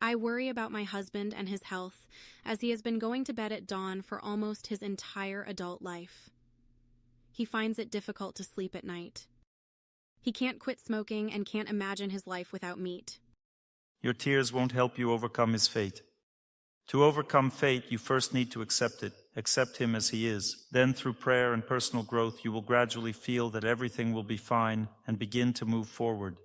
I worry about my husband and his health, as he has been going to bed at dawn for almost his entire adult life. He finds it difficult to sleep at night. He can't quit smoking and can't imagine his life without meat. Your tears won't help you overcome his fate. To overcome fate, you first need to accept it. Accept him as he is. Then, through prayer and personal growth, you will gradually feel that everything will be fine and begin to move forward.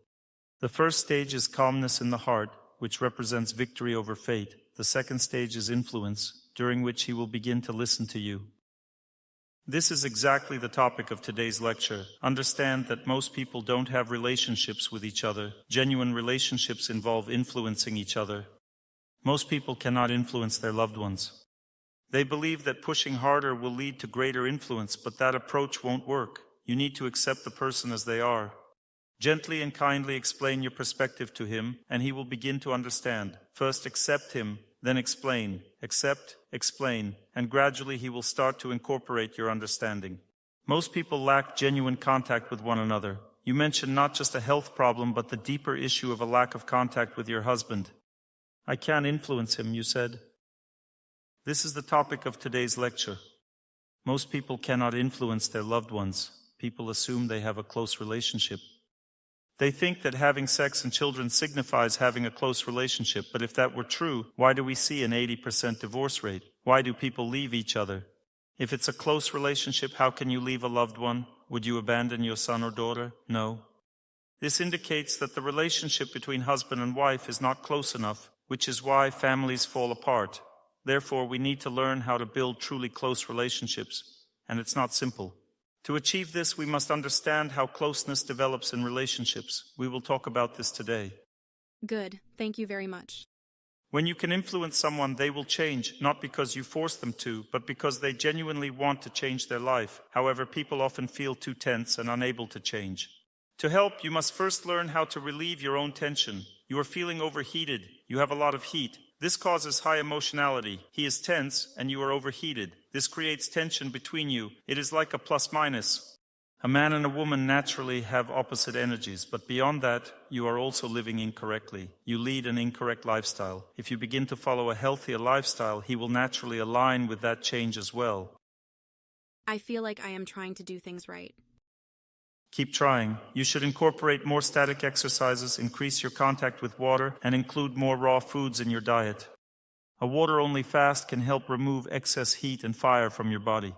The first stage is calmness in the heart, which represents victory over fate. The second stage is influence, during which he will begin to listen to you. This is exactly the topic of today's lecture. Understand that most people don't have relationships with each other. Genuine relationships involve influencing each other. Most people cannot influence their loved ones. They believe that pushing harder will lead to greater influence, but that approach won't work. You need to accept the person as they are. Gently and kindly explain your perspective to him, and he will begin to understand. First accept him, then explain. Accept, explain, and gradually he will start to incorporate your understanding. Most people lack genuine contact with one another. You mentioned not just a health problem, but the deeper issue of a lack of contact with your husband. I can't influence him, you said. This is the topic of today's lecture. Most people cannot influence their loved ones. People assume they have a close relationship. They think that having sex and children signifies having a close relationship, but if that were true, why do we see an 80% divorce rate? Why do people leave each other? If it's a close relationship, how can you leave a loved one? Would you abandon your son or daughter? No. This indicates that the relationship between husband and wife is not close enough, which is why families fall apart. Therefore, we need to learn how to build truly close relationships, and it's not simple. To achieve this, we must understand how closeness develops in relationships. We will talk about this today. Good. Thank you very much. When you can influence someone, they will change, not because you force them to, but because they genuinely want to change their life. However, people often feel too tense and unable to change. To help, you must first learn how to relieve your own tension. You are feeling overheated. You have a lot of heat. This causes high emotionality. He is tense, and you are overheated. This creates tension between you. It is like a plus-minus. A man and a woman naturally have opposite energies, but beyond that, you are also living incorrectly. You lead an incorrect lifestyle. If you begin to follow a healthier lifestyle, he will naturally align with that change as well. I feel like I am trying to do things right. Keep trying. You should incorporate more static exercises, increase your contact with water, and include more raw foods in your diet. A water-only fast can help remove excess heat and fire from your body.